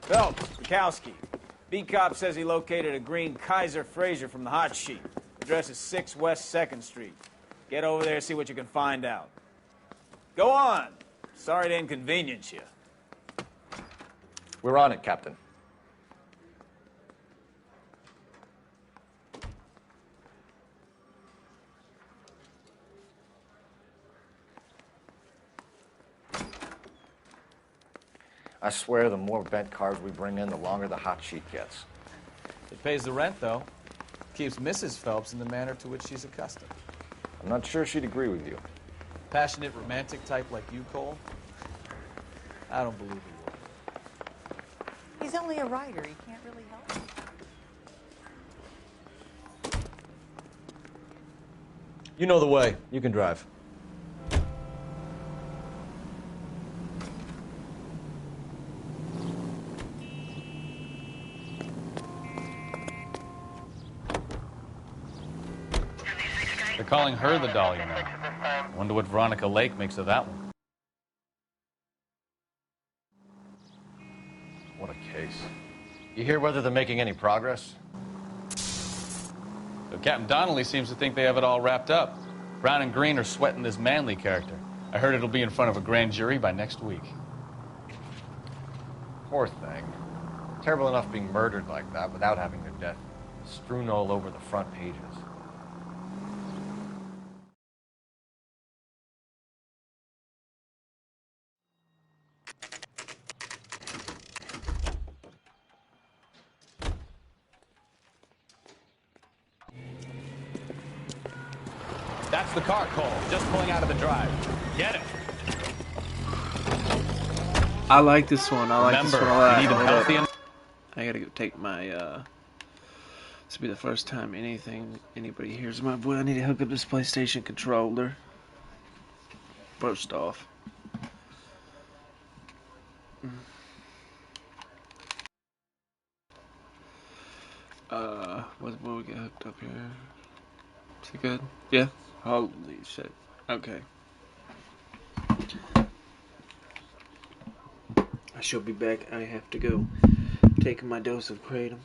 Phelps, Bukowski. B-Cop says he located a green Kaiser Fraser from the hot sheet. Address is 6 West 2nd Street. Get over there, see what you can find out. Go on. Sorry to inconvenience you. We're on it, Captain. I swear the more bent cars we bring in, the longer the hot sheet gets. It pays the rent, though. Keeps Mrs. Phelps in the manner to which she's accustomed. I'm not sure she'd agree with you. Passionate, romantic type like you, Cole? I don't believe he will. He's only a writer. He can't really help it. You know the way. You can drive. They're calling her the Dahlia now. Wonder what Veronica Lake makes of that one. What a case. You hear whether they're making any progress? So Captain Donnelly seems to think they have it all wrapped up. Brown and Green are sweating this Manley character. I heard it'll be in front of a grand jury by next week. Poor thing. Terrible enough being murdered like that without having their death strewn all over the front pages. That's the car, Cole. Just pulling out of the drive. Get it. I like this one. I like this one a lot. You need them healthy and I gotta go take my, this will be the first time anybody hears my voice. I need to hook up this PlayStation controller. First off. What we get hooked up here? Is it good? Yeah? Holy shit. Okay. I shall be back. I have to go take my dose of kratom.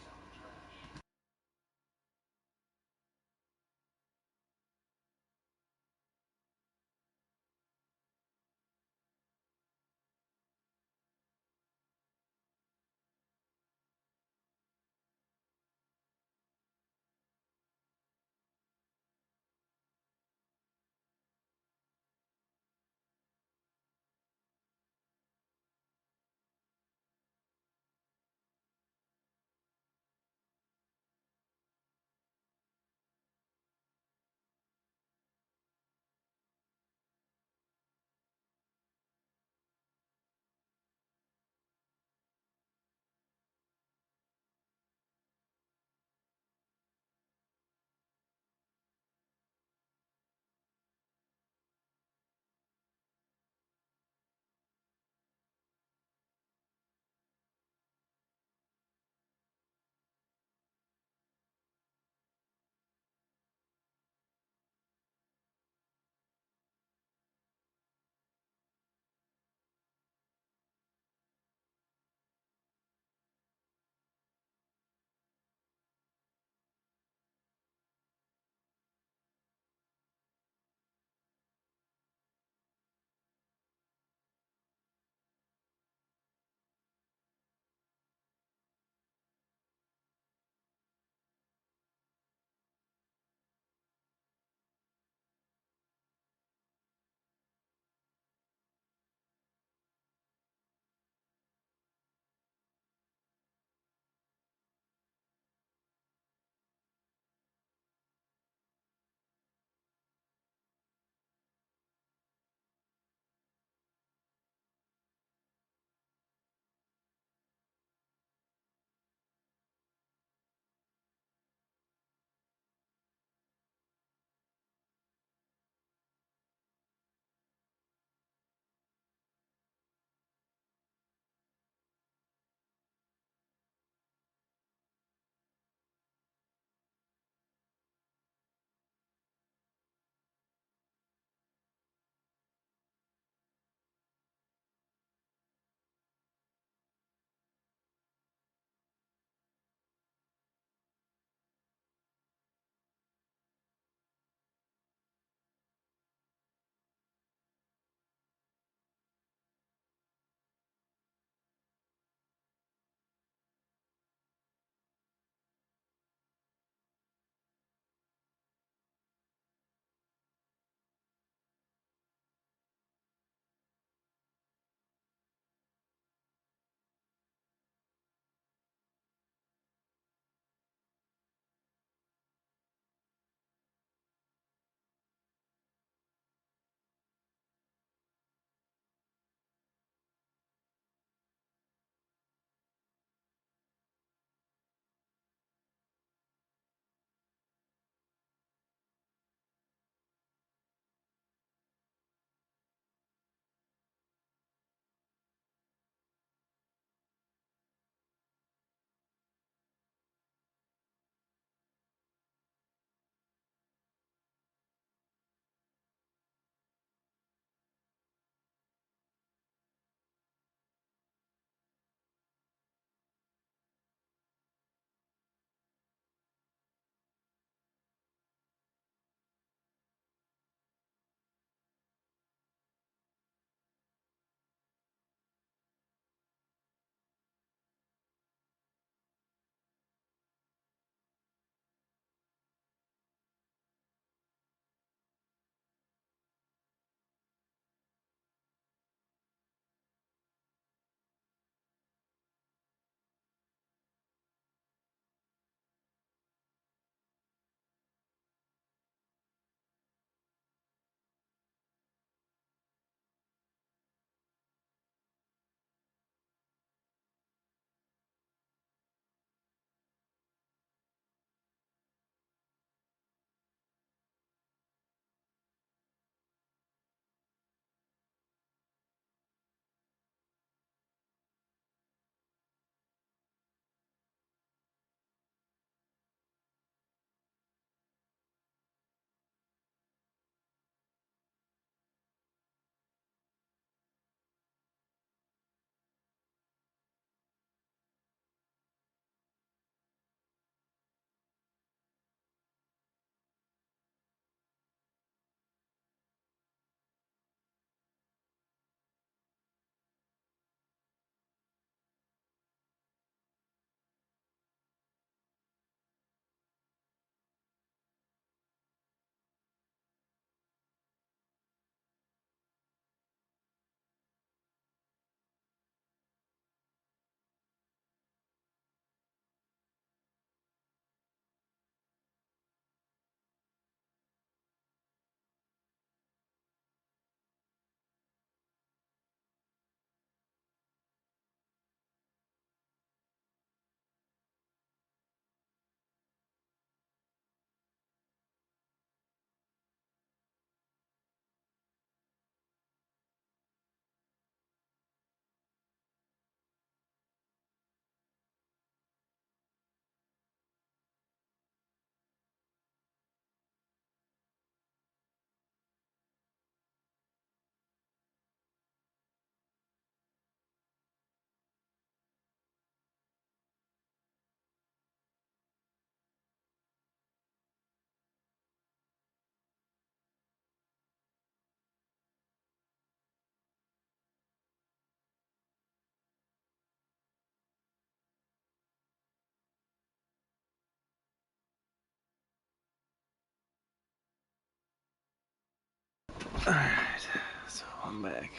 back.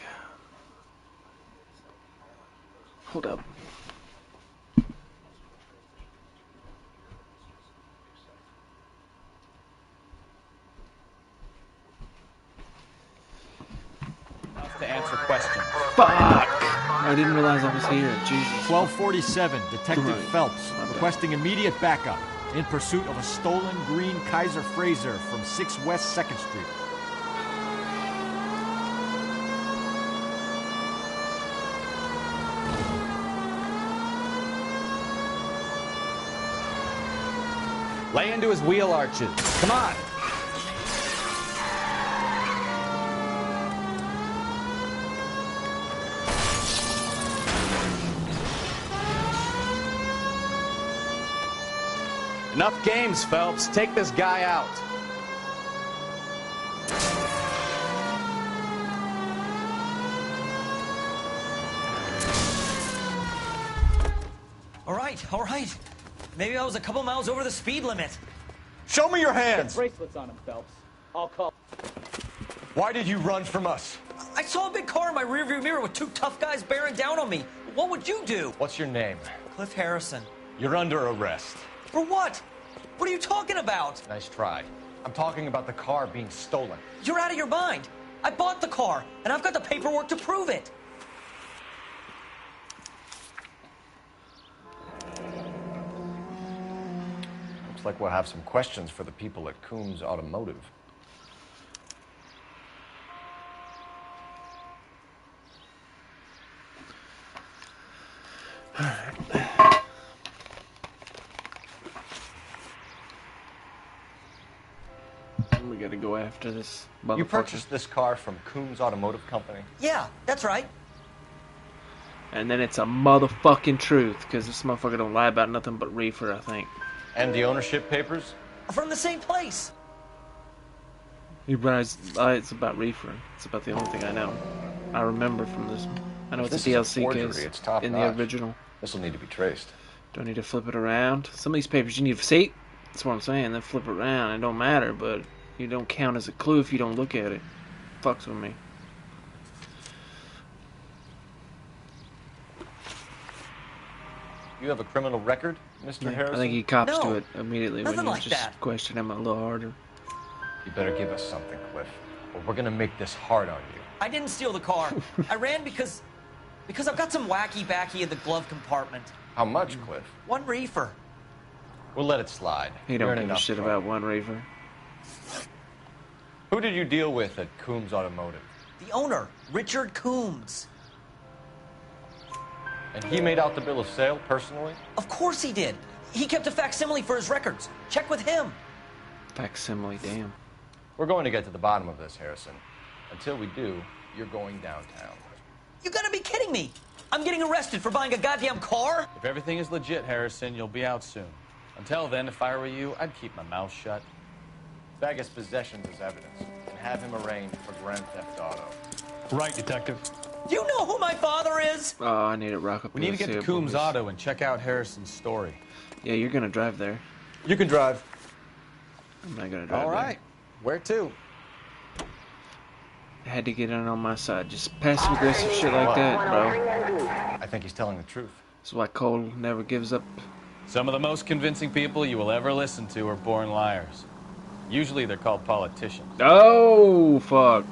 Hold up. To answer questions. Fuck! I didn't realize I was here. Jesus. 1247, Detective Right. Phelps, My bad. requesting immediate backup in pursuit of a stolen green Kaiser Frazer from 6 West 2nd Street. Lay into his wheel arches. Come on. Enough games, Phelps. Take this guy out. All right. Maybe I was a couple miles over the speed limit. Show me your hands! Bracelets on him, Phelps. I'll call. Why did you run from us? I saw a big car in my rearview mirror with two tough guys bearing down on me. What would you do? What's your name? Cliff Harrison. You're under arrest. For what? What are you talking about? Nice try. I'm talking about the car being stolen. You're out of your mind. I bought the car, and I've got the paperwork to prove it. Looks like we'll have some questions for the people at Coombs Automotive. We gotta go after this motherfucker. You purchased this car from Coombs Automotive Company? Yeah, that's right. And then it's a motherfucking truth, because this motherfucker don't lie about nothing but reefer, I think. And the ownership papers? From the same place. He lies about reefer. It's about the only thing I know. I remember from this. I know it's This a is a DLC forgery. case It's top in notch. the original. This will need to be traced. Do I need to flip it around? Some of these papers you need to see. That's what I'm saying. Then flip it around. It don't matter, but you don't count as a clue if you don't look at it. Fucks with me. You have a criminal record, Mr. Harrison? I think he cops No, to it immediately when nothing you like just that. question him a little harder. You better give us something, Cliff, or we're gonna make this hard on you. I didn't steal the car. I ran because I've got some wacky backy in the glove compartment. How much, Cliff? One reefer. We'll let it slide. He You're don't in give a enough shit trouble. about one reefer. Who did you deal with at Coombs Automotive? The owner, Richard Coombs. And he made out the bill of sale personally? Of course he did. He kept a facsimile for his records. Check with him. Facsimile, damn. We're going to get to the bottom of this, Harrison. Until we do, you're going downtown. You gotta be kidding me. I'm getting arrested for buying a goddamn car? If everything is legit, Harrison, you'll be out soon. Until then, if I were you, I'd keep my mouth shut. Bag his possessions as evidence and have him arraigned for grand theft auto. Right, Detective. Do you know who my father is? Oh, I need to rock up. We need to get to here, Coombs boys. Auto and check out Harrison's story. Yeah, you're gonna drive there. You can drive. I'm not gonna drive All there. right. Where to? I had to get in on my side. Just passive aggressive shit like that, bro. I think he's telling the truth. That's why Cole never gives up. Some of the most convincing people you will ever listen to are born liars. Usually they're called politicians. Oh, fuck.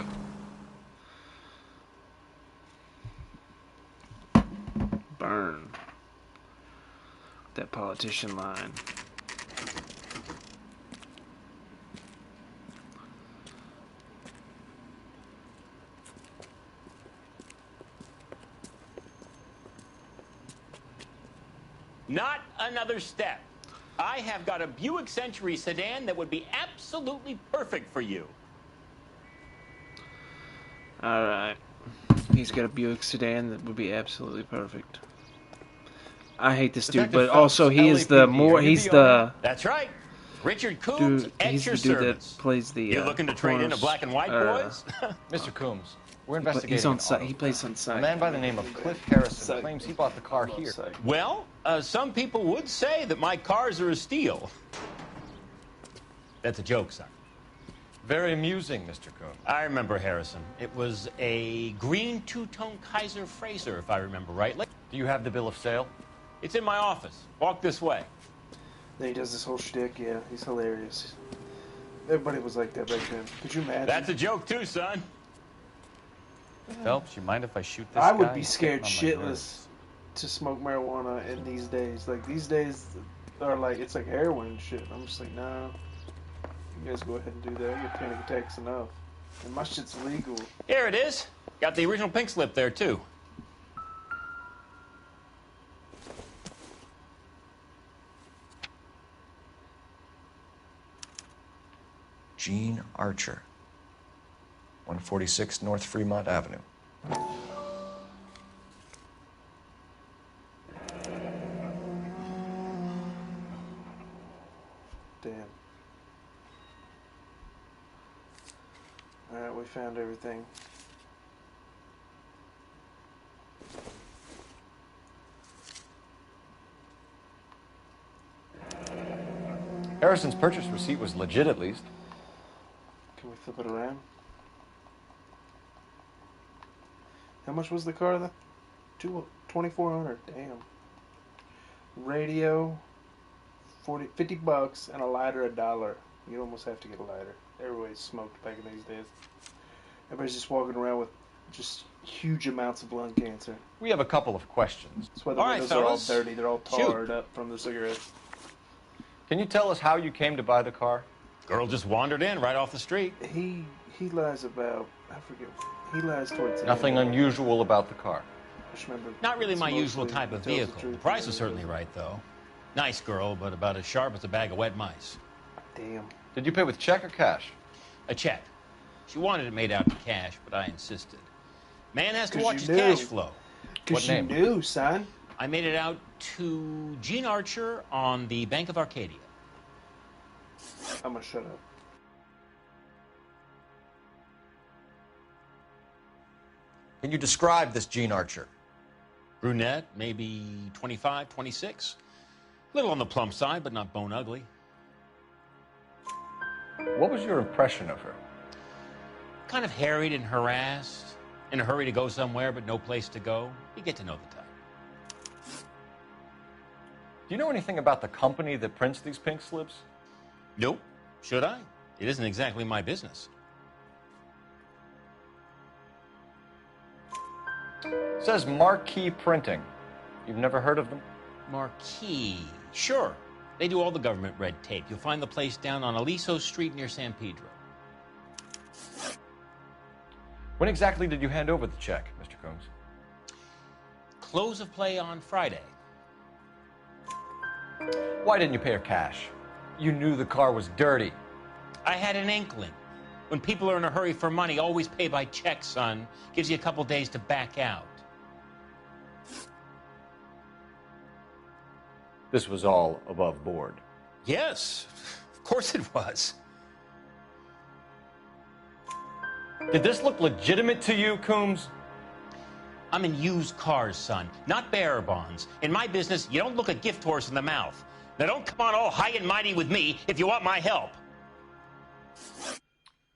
Burn. That politician line. Not another step. I have got a Buick Century sedan that would be absolutely perfect for you. Alright. He's got a Buick sedan that would be absolutely perfect. I hate this dude, Detective but also Phelps, he is the LAPD, more, are you he's the the That's right. Richard Coombs dude, at he's your the dude service. that plays the You looking to trade in a corners, black and white, boys? Mr. Coombs, we're but investigating he's on an site. auto He plays theft. on A site. man by the name of Cliff Harrison Site. claims he bought the car here. Well, some people would say that my cars are a steal. That's a joke, son. Very amusing, Mr. Combs. I remember Harrison. It was a green two-tone Kaiser Frazer, if I remember rightly. Do you have the bill of sale? It's in my office. Walk this way. Then he does this whole shtick. Yeah, he's hilarious. Everybody was like that back then. Could you imagine? That's a joke, too, son. Phelps, you mind if I shoot this I guy? would be He's scared getting on my shitless nerves. to smoke marijuana in these days. Like, these days are like, it's like heroin and shit. I'm just like, nah. You guys go ahead and do that. I get panic attacks enough. And my shit's legal. Here it is. Got the original pink slip there, too. Gene Archer, 146 North Fremont Avenue. Damn. Alright, we found everything. Harrison's purchase receipt was legit, at least. Can we flip it around? How much was the car then? $2,400. Damn. Radio, 50 bucks, and a lighter, $1. You'd almost have to get a lighter. Everybody smoked back in these days. Everybody's just walking around with just huge amounts of lung cancer. We have a couple of questions. That's why the All right, windows are all fellas. dirty. They're all Shoot. tarred up from the cigarettes. Can you tell us how you came to buy the car? Girl just wandered in right off the street. He lies about, I forget, he lies towards the Nothing end. unusual about the car. I just remember Not really it's my usual mostly type of tells the vehicle. The truth. price was certainly right, though. Nice girl, but about as sharp as a bag of wet mice. Damn. Did you pay with check or cash? A check. She wanted it made out in cash, but I insisted. Man has to 'Cause watch you his knew. cash flow. Because What you name? knew, son. I made it out to Gene Archer on the Bank of Arcadia. I'm gonna shut up. Can you describe this Gene Archer? Brunette, maybe 25, 26. Little on the plump side, but not bone ugly. What was your impression of her? Kind of harried and harassed. In a hurry to go somewhere, but no place to go. You get to know the type. Do you know anything about the company that prints these pink slips? Nope. Should I? It isn't exactly my business. It says Marquee Printing. You've never heard of them? Marquis. Sure. They do all the government red tape. You'll find the place down on Aliso Street near San Pedro. When exactly did you hand over the check, Mr. Combs? Close of play on Friday. Why didn't you pay her cash? You knew the car was dirty. I had an inkling. When people are in a hurry for money, always pay by check, son. Gives you a couple days to back out. This was all above board. Yes, of course it was. Did this look legitimate to you, Coombs? I'm in used cars, son, not bearer bonds. In my business, you don't look a gift horse in the mouth. Now don't come on all high and mighty with me if you want my help.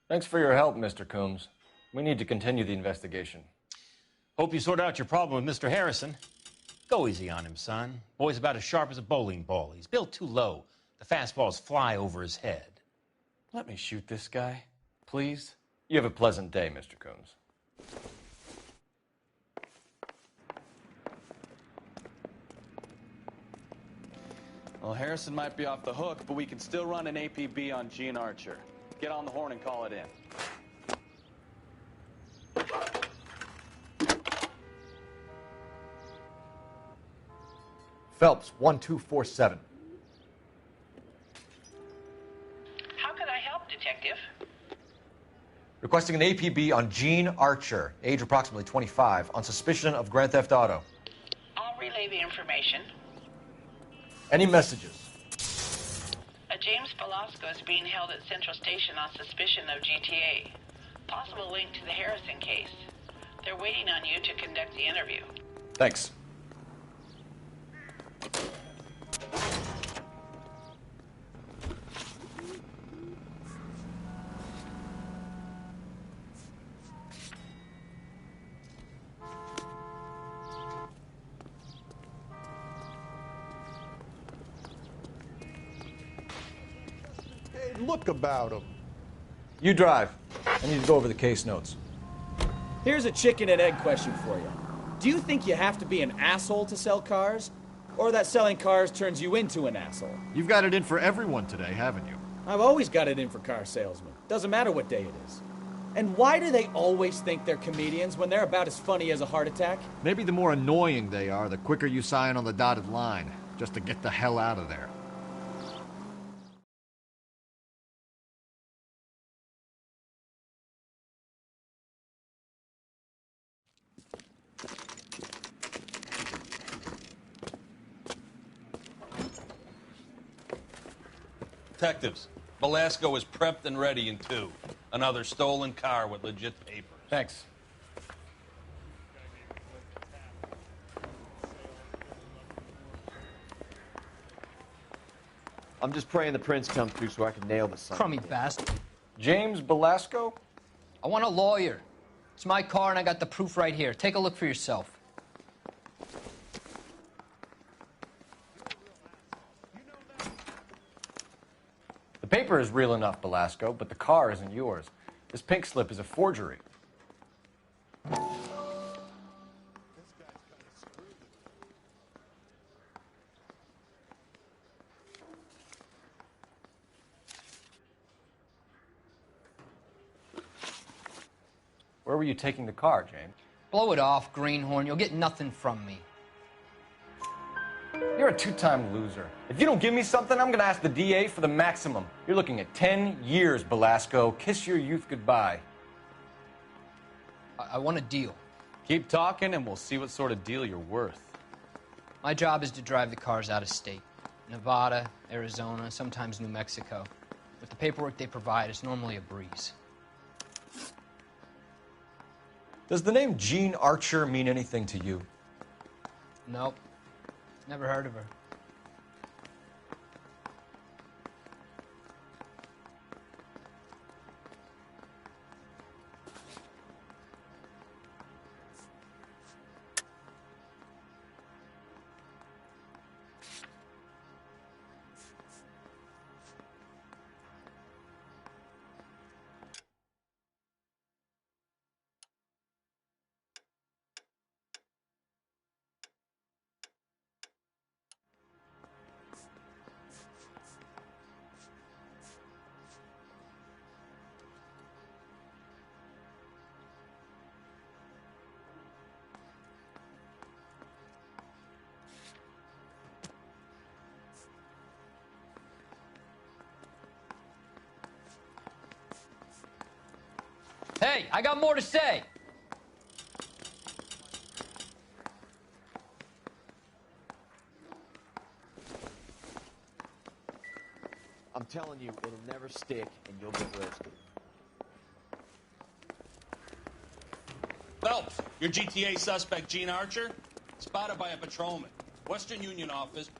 Thanks for your help, Mr. Coombs. We need to continue the investigation. Hope you sort out your problem with Mr. Harrison. Go easy on him, son. Boy's about as sharp as a bowling ball. He's built too low. The fastballs fly over his head. Let me shoot this guy, please. You have a pleasant day, Mr. Coombs. Well, Harrison might be off the hook, but we can still run an APB on Gene Archer. Get on the horn and call it in. Phelps, 1247. How can I help, Detective? Requesting an APB on Gene Archer, age approximately 25, on suspicion of Grand Theft Auto. I'll relay the information. Any messages? A James Velasco is being held at Central Station on suspicion of GTA. Possible link to the Harrison case. They're waiting on you to conduct the interview. Thanks. look about him. You drive. I need to go over the case notes. Here's a chicken and egg question for you. Do you think you have to be an asshole to sell cars? Or that selling cars turns you into an asshole? You've got it in for everyone today, haven't you? I've always got it in for car salesmen. Doesn't matter what day it is. And why do they always think they're comedians when they're about as funny as a heart attack? Maybe the more annoying they are, the quicker you sign on the dotted line, just to get the hell out of there. Detectives, Velasco is prepped and ready in 2. Another stolen car with legit papers. Thanks. I'm just praying the prints come through so I can nail this son. Crummy bastard. James Velasco? I want a lawyer. It's my car and I got the proof right here. Take a look for yourself. The paper is real enough, Velasco, but the car isn't yours. This pink slip is a forgery. Where were you taking the car, James? Blow it off, greenhorn. You'll get nothing from me. You're a 2-time loser. If you don't give me something, I'm gonna ask the DA for the maximum. You're looking at 10 years, Velasco. Kiss your youth goodbye. I want a deal. Keep talking and we'll see what sort of deal you're worth. My job is to drive the cars out of state. Nevada, Arizona, sometimes New Mexico. With the paperwork they provide, it's normally a breeze. Does the name Jean Archer mean anything to you? Nope. Never heard of her. Hey, I got more to say. I'm telling you, it'll never stick, and you'll get roasted. Phelps, your GTA suspect, Jean Archer, spotted by a patrolman. Western Union office.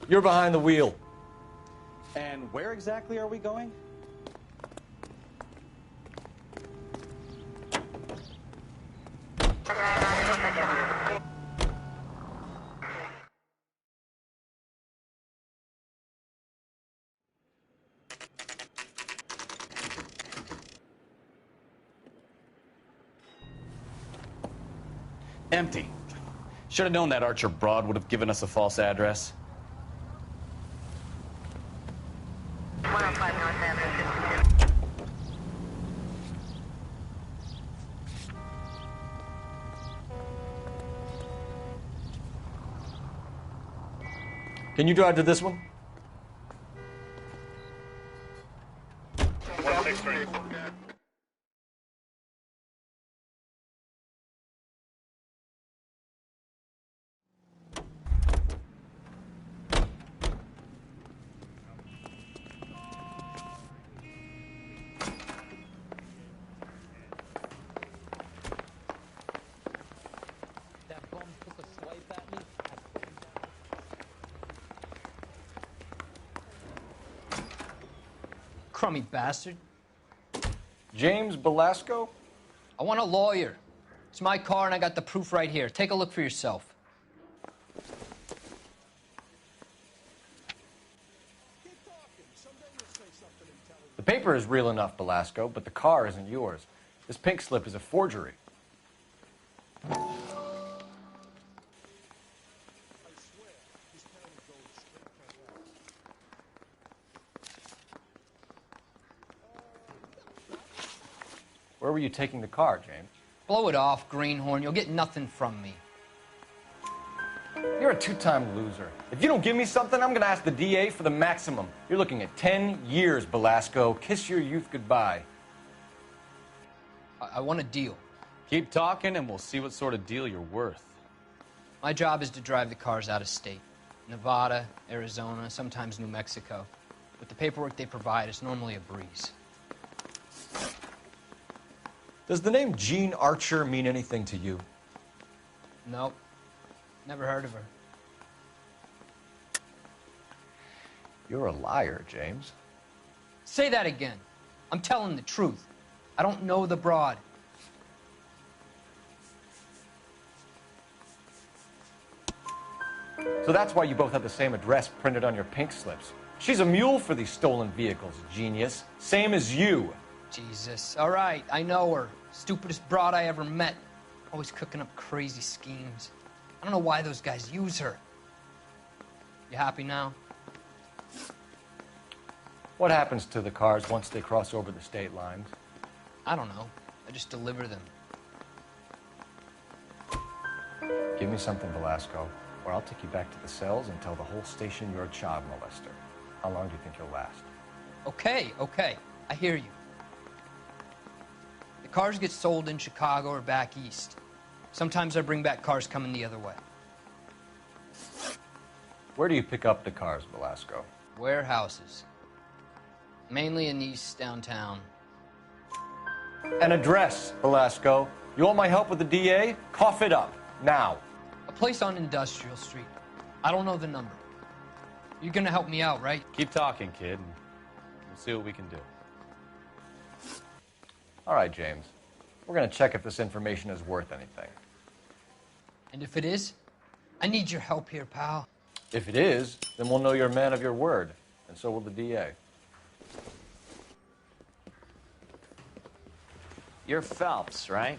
You're behind the wheel. And where exactly are we going? Empty. Should have known that Archer broad would have given us a false address. Can you drive to this one? 163. crummy bastard. James Belasco? I want a lawyer. It's my car, and I got the proof right here. Take a look for yourself. The paper is real enough, Belasco, but the car isn't yours. This pink slip is a forgery. Where were you taking the car, James? Blow it off, greenhorn. You'll get nothing from me. You're a two-time loser. If you don't give me something, I'm gonna ask the DA for the maximum. You're looking at 10 years, Belasco. Kiss your youth goodbye. I want a deal. Keep talking and we'll see what sort of deal you're worth. My job is to drive the cars out of state. Nevada, Arizona, sometimes New Mexico. With the paperwork they provide, it's normally a breeze. Does the name Jean Archer mean anything to you? Nope. Never heard of her. You're a liar, James. Say that again. I'm telling the truth. I don't know the broad. So that's why you both have the same address printed on your pink slips. She's a mule for these stolen vehicles, genius. Same as you. Jesus. All right, I know her. Stupidest broad I ever met. Always cooking up crazy schemes. I don't know why those guys use her. You happy now? What happens to the cars once they cross over the state lines? I don't know. I just deliver them. Give me something, Belasco, or I'll take you back to the cells and tell the whole station you're a child molester. How long do you think you'll last? Okay. I hear you. The cars get sold in Chicago or back east. Sometimes I bring back cars coming the other way. Where do you pick up the cars, Belasco? Warehouses. Mainly in East downtown. An address, Belasco. You want my help with the DA? Cough it up, now. A place on Industrial Street. I don't know the number. You're gonna help me out, right? Keep talking, kid, and we'll see what we can do. All right, James. We're gonna check if this information is worth anything. And if it is, I need your help here, pal. If it is, then we'll know you're a man of your word, and so will the DA. You're Phelps, right?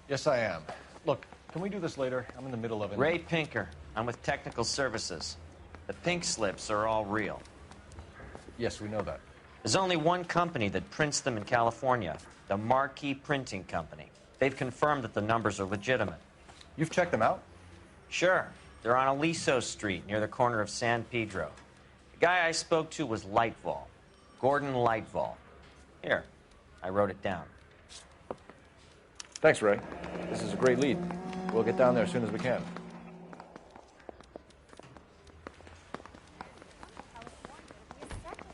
Yes, I am. Look, can we do this later? I'm in the middle of it. Ray Pinker. I'm with Technical Services. The pink slips are all real. Yes, we know that. There's only one company that prints them in California, the Marquee Printing Company. They've confirmed that the numbers are legitimate. You've checked them out? Sure. They're on Aliso Street, near the corner of San Pedro. The guy I spoke to was Lightval. Gordon Lightval. Here, I wrote it down. Thanks, Ray. This is a great lead. We'll get down there as soon as we can.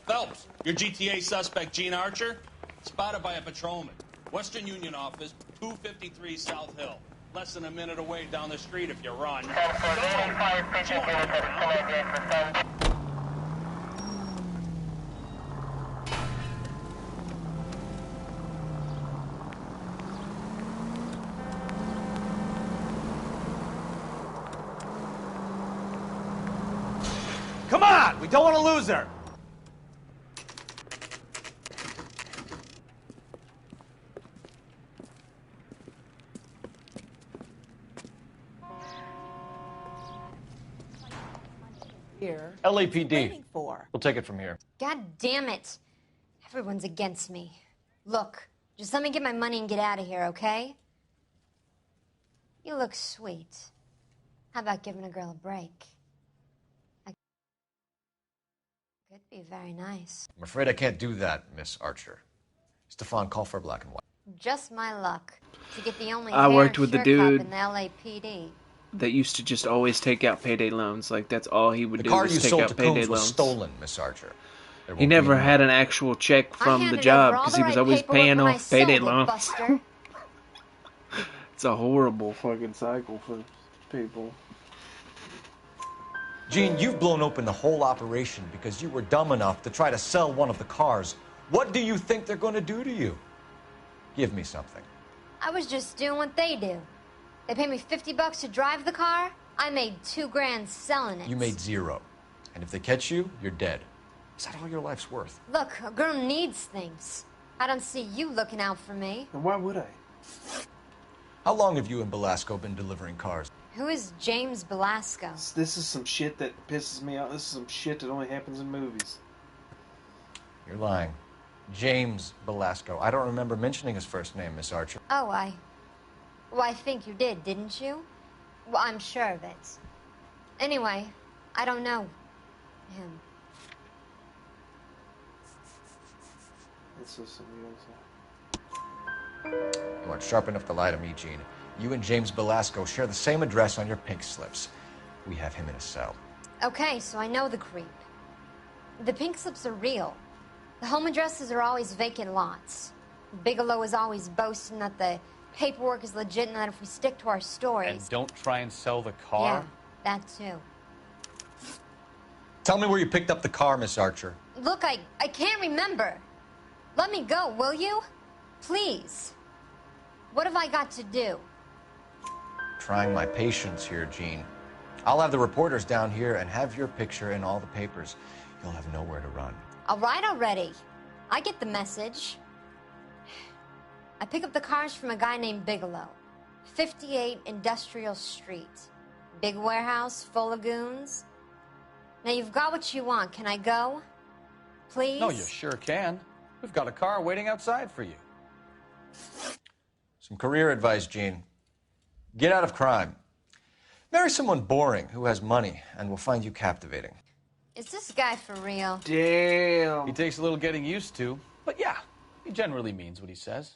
Phelps, your GTA suspect, Jean Archer, spotted by a patrolman. Western Union office, 253 South Hill. Less than a minute away down the street if you run. Come on! We don't want to lose her! Here. LAPD. Waiting for. We'll take it from here. God damn it. Everyone's against me. Look, just let me get my money and get out of here, okay? You look sweet. How about giving a girl a break? Could be very nice. I'm afraid I can't do that, Miss Archer. Stefan, call for black and white. Just my luck to get the only I worked with the cup dude in the LAPD. that used to just always take out payday loans. Like, that's all he would The do car was you take sold out to payday Coombs was loans. stolen, Miss Archer. There He won't never be had an actual check from the job because he was always paying off payday loans. It's a horrible fucking cycle for people. Gene, you've blown open the whole operation because you were dumb enough to try to sell one of the cars. What do you think they're going to do to you? Give me something. I was just doing what they do. They paid me $50 to drive the car. I made $2 grand selling it. You made 0. And if they catch you, you're dead. Is that all your life's worth? Look, a girl needs things. I don't see you looking out for me. And why would I? How long have you and Belasco been delivering cars? Who is James Belasco? This is some shit that pisses me off. This is some shit that only happens in movies. You're lying. James Belasco. I don't remember mentioning his first name, Miss Archer. Oh, well, I think you did, didn't you? Well, I'm sure of it. Anyway, I don't know him. It's just something You aren't sharp enough to lie to me, Gene. You and James Belasco share the same address on your pink slips. We have him in a cell. Okay, so I know the creep. The pink slips are real. The home addresses are always vacant lots. Bigelow is always boasting that the paperwork is legit and that if we stick to our stories... And don't try and sell the car? Yeah, that too. Tell me where you picked up the car, Miss Archer. Look, I can't remember. Let me go, will you? Please. What have I got to do? Trying my patience here, Gene. I'll have the reporters down here and have your picture in all the papers. You'll have nowhere to run. All right already. I get the message. I pick up the cars from a guy named Bigelow. 58 Industrial Street. Big warehouse full of goons. Now you've got what you want. Can I go? Please? No, you sure can. We've got a car waiting outside for you. Some career advice, Gene. Get out of crime. Marry someone boring who has money and will find you captivating. Is this guy for real? Damn. He takes a little getting used to, but yeah, he generally means what he says.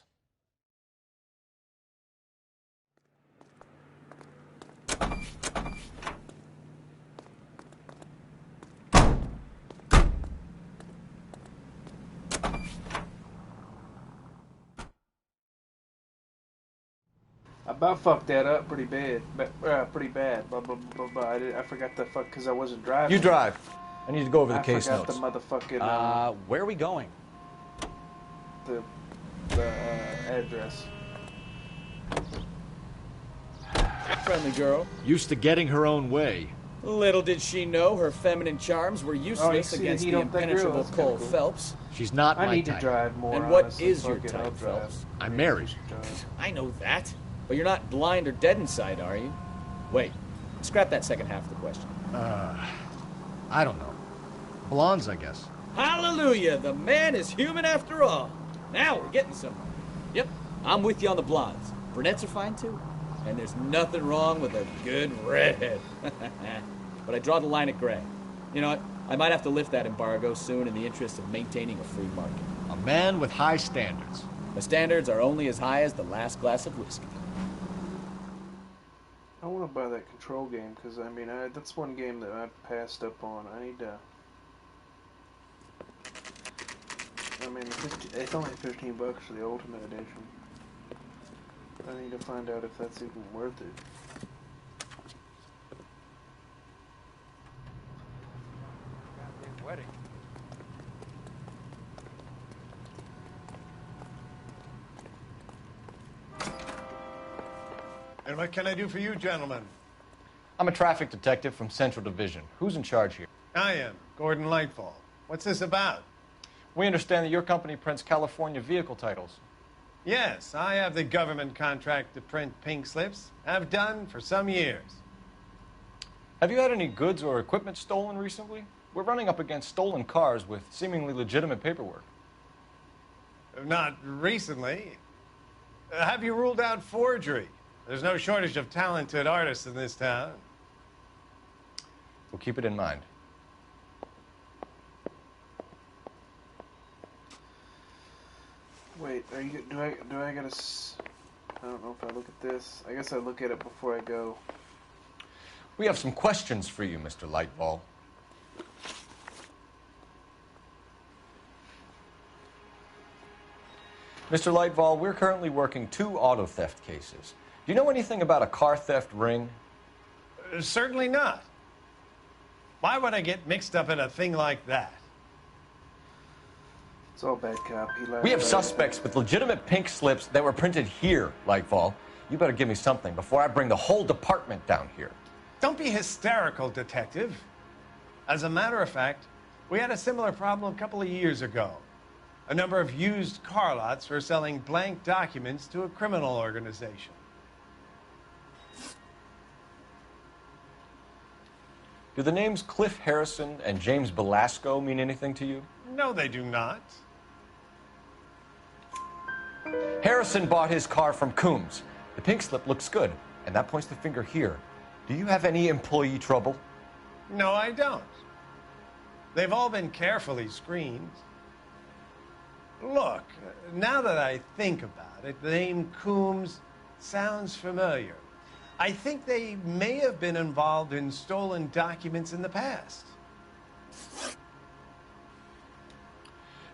I about fucked that up pretty bad. Pretty bad. Blah, blah, blah, blah. I forgot the fuck because I wasn't driving. You drive. I need to go over the case I forgot notes. the motherfucking... where are we going? The address. Friendly girl. Used to getting her own way. Little did she know her feminine charms were useless against the impenetrable Cole Phelps. She's not my type. I need to drive more. And what honestly. is your Fuck it, type, I'll drive. Phelps? I'm married. I know that. But you're not blind or dead inside, are you? Wait, scrap that second half of the question. I don't know. Blondes, I guess. Hallelujah! The man is human after all. Now we're getting somewhere. Yep, I'm with you on the blondes. Brunettes are fine too. And there's nothing wrong with a good redhead. But I draw the line at gray. You know what? I might have to lift that embargo soon in the interest of maintaining a free market. A man with high standards. The standards are only as high as the last glass of whiskey. I want to buy that Control game because I mean that's one game that I passed up on. I need to. I mean, it's only $15 for the Ultimate Edition. I need to find out if that's even worth it. Goddamn wedding. And what can I do for you, gentlemen? I'm a traffic detective from Central Division. Who's in charge here? I am, Gordon Lightfall. What's this about? We understand that your company prints California vehicle titles. Yes, I have the government contract to print pink slips. Have done for some years. Have you had any goods or equipment stolen recently? We're running up against stolen cars with seemingly legitimate paperwork. Not recently. Have you ruled out forgery? There's no shortage of talented artists in this town. We'll keep it in mind. Wait, do I gotta? I don't know if I look at this. I guess I look at it before I go. We have some questions for you, Mr. Lightball. Mr. Lightball, we're currently working 2 auto theft cases. Do you know anything about a car theft ring? Certainly not. Why would I get mixed up in a thing like that? It's all bad cop. He lied We have about suspects with legitimate pink slips that were printed here, Lightfall. You better give me something before I bring the whole department down here. Don't be hysterical, Detective. As a matter of fact, we had a similar problem a couple of years ago. A number of used car lots were selling blank documents to a criminal organization. Do the names Cliff Harrison and James Belasco mean anything to you? No, they do not. Harrison bought his car from Coombs. The pink slip looks good, and that points the finger here. Do you have any employee trouble? No, I don't. They've all been carefully screened. Look, now that I think about it, the name Coombs sounds familiar. I think they may have been involved in stolen documents in the past.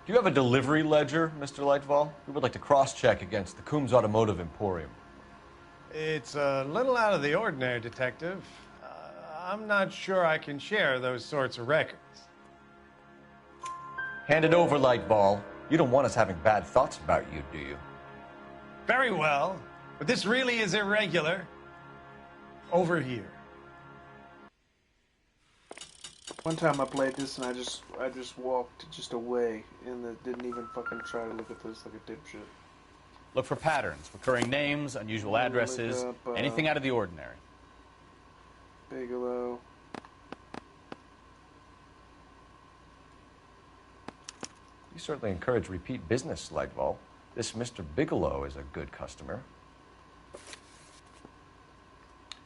Do you have a delivery ledger, Mr. Lightfall? We would like to cross-check against the Coombs Automotive Emporium. It's a little out of the ordinary, Detective. I'm not sure I can share those sorts of records. Hand it over, Lightball. You don't want us having bad thoughts about you, do you? Very well, but this really is irregular. Over here. One time I played this and I just walked just away and didn't even fucking try to look at this like a dipshit. Look for patterns, recurring names, unusual addresses, anything out of the ordinary. Bigelow. You certainly encourage repeat business, Lightball. This Mr. Bigelow is a good customer.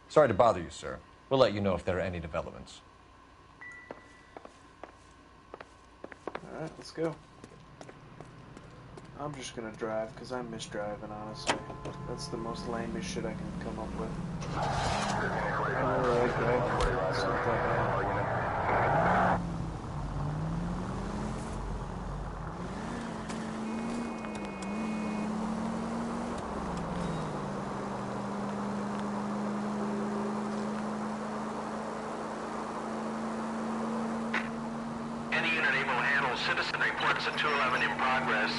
Sorry to bother you, sir. We'll let you know if there are any developments. Alright, let's go. I'm just gonna drive, because I miss driving, honestly. That's the most lamest shit I can come up with. I really like driving. It's not that bad. Citizen reports a 211 in progress.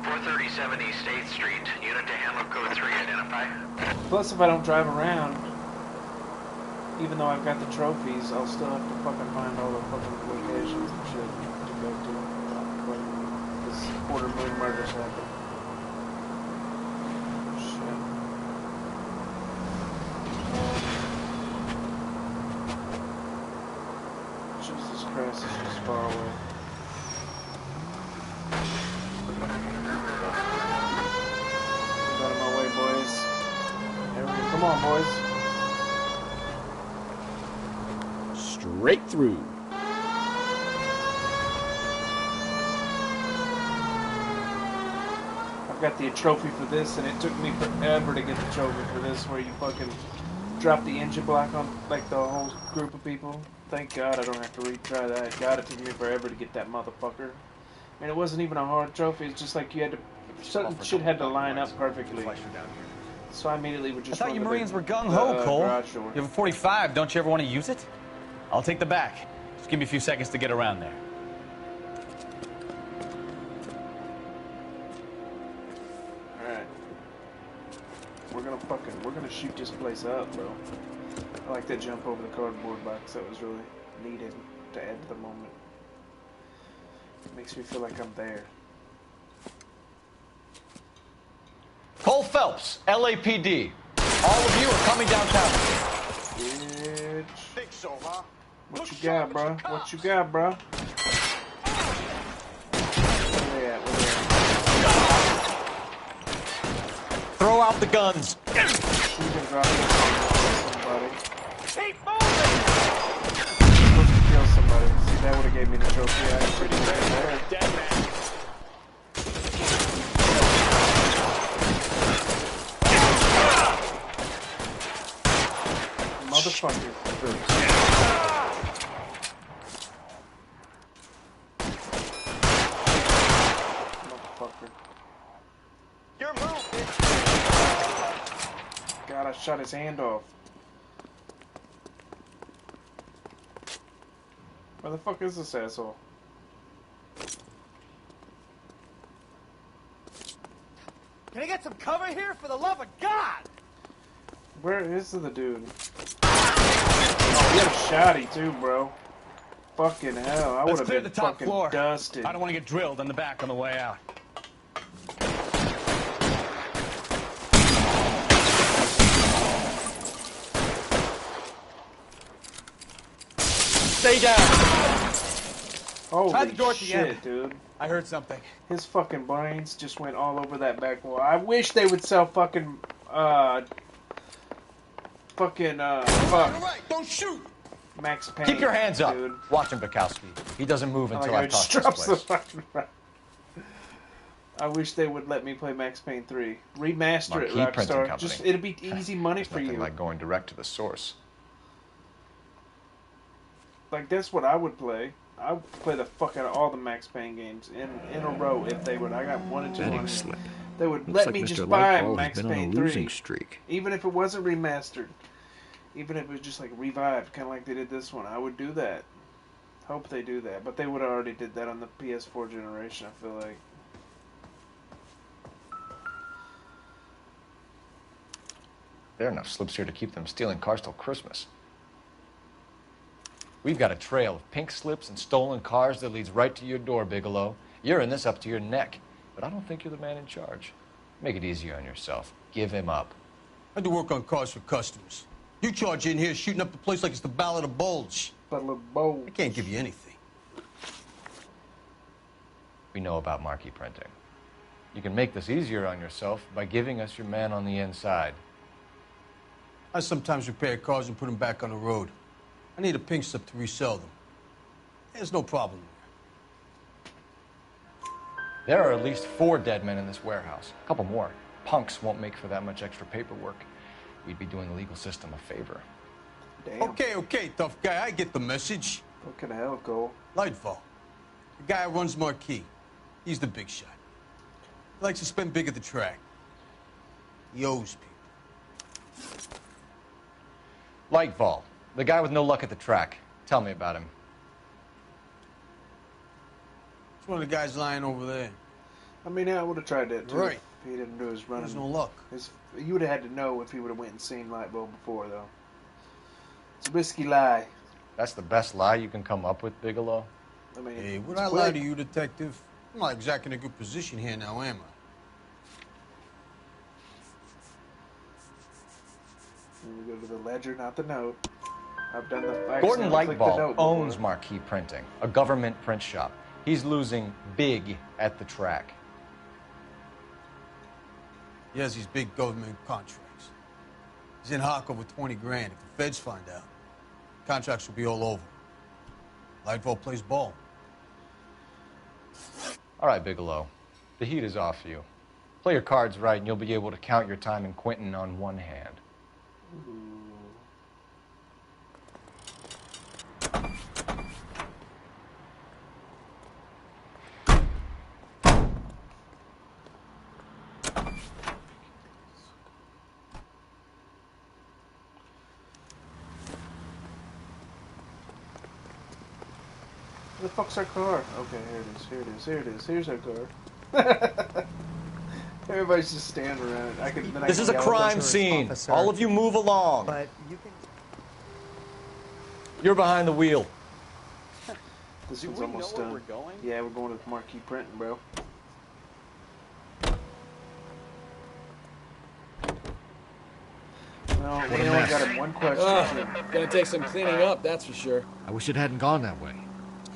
437 East 8th Street. Unit to handle code 3. Identify. Plus, if I don't drive around, even though I've got the trophies, I'll still have to fucking find all the fucking locations and shit to go to when this quarter moon murders happen. Shit. Jesus Christ, it's just far away. Come on, boys. Straight through. I've got the trophy for this, and it took me forever to get the trophy for this, where you fucking drop the engine block on, like, the whole group of people. Thank God I don't have to retry that. God, it took me forever to get that motherfucker. And it wasn't even a hard trophy, it's just like you had to, certain shit had to line up perfectly. So I immediately would just I thought you Marines were gung-ho, Cole. You have a 45. Don't you ever want to use it? I'll take the back. Just give me a few seconds to get around there. Alright. We're gonna shoot this place up, bro. I like that jump over the cardboard box. That was really needed to add to the moment. It makes me feel like I'm there. Cole Phelps, LAPD. All of you are coming downtown. Bitch. Think so, huh? What you got, bro? What you got, bro? Where they at? Throw out the guns. You can drop somebody. Keep moving! Supposed to kill somebody. See, that would have gave me the trophy. I was pretty good there. Dead man. Motherfucker. Motherfucker. Your move, bitch. God, I shot his hand off. Where the fuck is this asshole? Can I get some cover here, for the love of God? Where is the dude? Oh, he had a shotty too, bro. Fucking hell, I would Let's have clear been the top fucking floor. dusted. I don't want to get drilled in the back on the way out. Stay down. Holy Try the door at the shit, end. dude. I heard something. His fucking brains just went all over that back wall. I wish they would sell fucking, fuck. Right, don't shoot. Max Payne. Keep your hands up. Dude. Watch him, Bukowski. He doesn't move until I Like, toss just this drops the place. fucking rock. I wish they would let me play Max Payne 3. Remaster it, Marquee Printing Rockstar. Company. Just it'd be easy money for Nothing you. like going direct to the source. Like that's what I would play. I would play the fuck out of all the Max Payne games in a row if they would. I got 1 and 2 on it. slip. They would Looks let like me Mr. just buy Lightball has Max been on a Payne losing 3, streak. even if it wasn't remastered, even if it was just like revived, kind of like they did this one. I would do that. Hope they do that, but they would have already did that on the PS4 generation. I feel like. There are enough slips here to keep them stealing cars till Christmas. We've got a trail of pink slips and stolen cars that leads right to your door, Bigelow. You're in this up to your neck, but I don't think you're the man in charge. Make it easier on yourself. Give him up. I do work on cars for customers. You charge in here shooting up the place like it's the Ballad of Bulge. Ballad of Bulge. I can't give you anything. We know about marquee printing. You can make this easier on yourself by giving us your man on the inside. I sometimes repair cars and put them back on the road. I need a pink slip to resell them. There's no problem. There are at least 4 dead men in this warehouse. A couple more. Punks won't make for that much extra paperwork. We'd be doing the legal system a favor. Damn. Okay, tough guy. I get the message. Fucking hell, Cole. Lightfall. The guy who runs Marquee. He's the big shot. He likes to spend big at the track. He owes people. Lightfall, the guy with no luck at the track. Tell me about him. It's one of the guys lying over there. I mean, I would have tried that too. Right. If he didn't do his running. There's no luck. You would have had to know if he would have went and seen Lightbulb before, though. It's a risky lie. That's the best lie you can come up with, Bigelow? I mean, Hey, would it's I lie quick. to you, detective? I'm not exactly in a good position here now, am I? We go to the ledger, not the note. I've done the. I Gordon accidentally clicked the Lightball note before. owns Marquee Printing, a government print shop. He's losing big at the track. He has these big government contracts. He's in hock over 20 grand. If the feds find out, contracts will be all over. Lightfall plays ball. All right, Bigelow. The heat is off you. Play your cards right, and you'll be able to count your time in Quentin on one hand. Where the fuck's our car? Okay, here it is. Here it is. Here it is. Here's our car. Everybody's just standing around. This is a crime scene. All of you move along. But you can. You're behind the wheel. This Do one's we almost know where done. we're going? Yeah, we're going to Marquee Printing, bro. Well, What we a only mess. got one question. Gonna take some cleaning up, that's for sure. I wish it hadn't gone that way.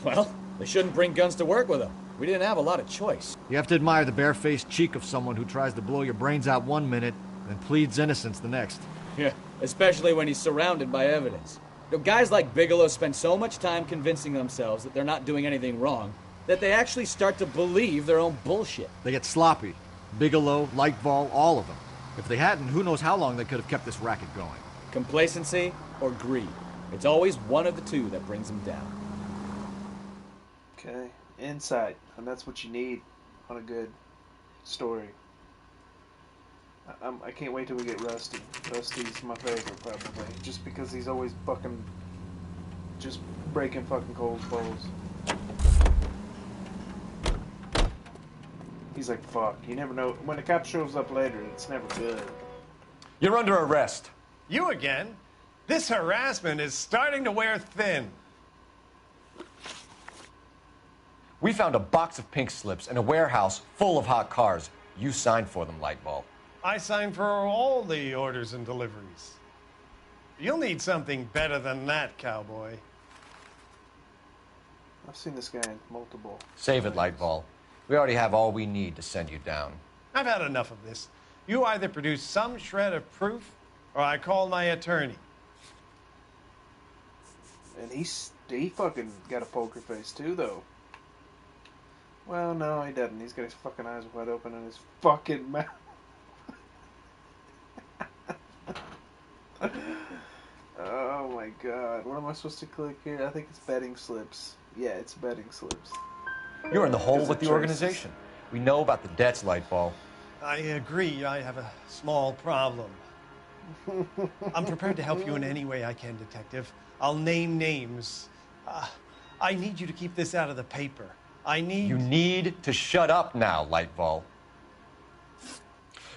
Well, they shouldn't bring guns to work with them. We didn't have a lot of choice. You have to admire the barefaced cheek of someone who tries to blow your brains out one minute, then pleads innocence the next. Yeah, especially when he's surrounded by evidence. You know, guys like Bigelow spend so much time convincing themselves that they're not doing anything wrong that they actually start to believe their own bullshit. They get sloppy. Bigelow, Lightball, all of them. If they hadn't, who knows how long they could have kept this racket going. Complacency or greed. It's always one of the two that brings them down. Okay, insight, and that's what you need on a good story. I can't wait till we get Rusty. Rusty's my favorite, probably, just because he's always fucking, just breaking fucking cold balls. He's like, fuck. You never know. When a cop shows up later, it's never good. You're under arrest. You again? This harassment is starting to wear thin. We found a box of pink slips in a warehouse full of hot cars. You signed for them, Lightball. I signed for all the orders and deliveries. You'll need something better than that, cowboy. I've seen this guy in multiple. Save it, Lightball. We already have all we need to send you down. I've had enough of this. You either produce some shred of proof, or I call my attorney. And he fucking got a poker face too, though. Well, no, he doesn't. He's got his fucking eyes wide open and his fucking mouth. Oh my god. What am I supposed to click here? I think it's betting slips. Yeah, it's betting slips. You're in the hole with the organization. We know about the debts, Lightball. I agree. I have a small problem. I'm prepared to help you in any way I can, Detective. I'll name names. I need you to keep this out of the paper. You need to shut up now, Lightball.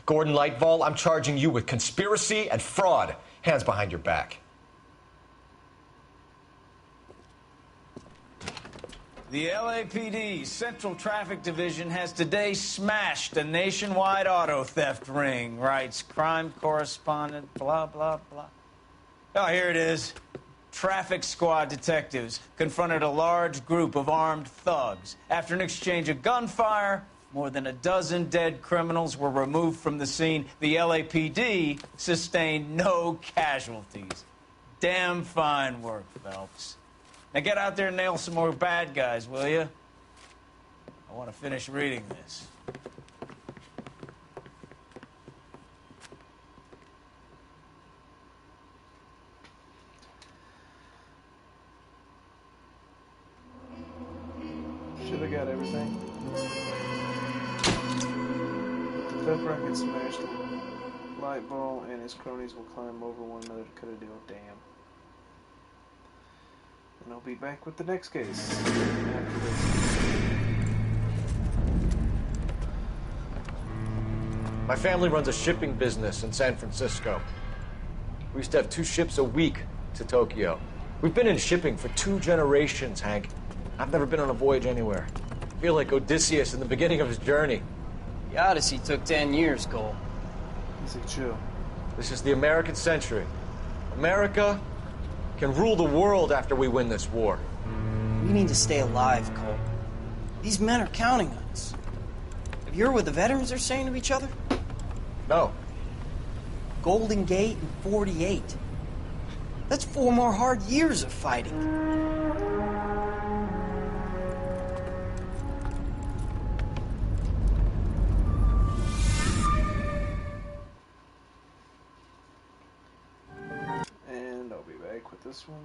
Gordon Lightball, I'm charging you with conspiracy and fraud. Hands behind your back. The LAPD Central Traffic Division has today smashed a nationwide auto theft ring, writes crime correspondent, blah, blah, blah. Oh, here it is. Traffic squad detectives confronted a large group of armed thugs. After an exchange of gunfire, more than a dozen dead criminals were removed from the scene. The LAPD sustained no casualties. Damn fine work, Phelps. Now get out there and nail some more bad guys, will you? I want to finish reading this. Should have got everything. The theft rocket smashed him. Lightball and his cronies will climb over one another to cut a deal. Damn. And I'll be back with the next case after this. My family runs a shipping business in San Francisco. We used to have 2 ships a week to Tokyo. We've been in shipping for 2 generations, Hank. I've never been on a voyage anywhere. I feel like Odysseus in the beginning of his journey. The Odyssey took 10 years, Cole. Easy, chill. This is the American century. America can rule the world after we win this war. We need to stay alive, Cole. These men are counting on us. Have you heard what the veterans are saying to each other? No. Golden Gate in 48. That's 4 more hard years of fighting. And I'll be back with this one.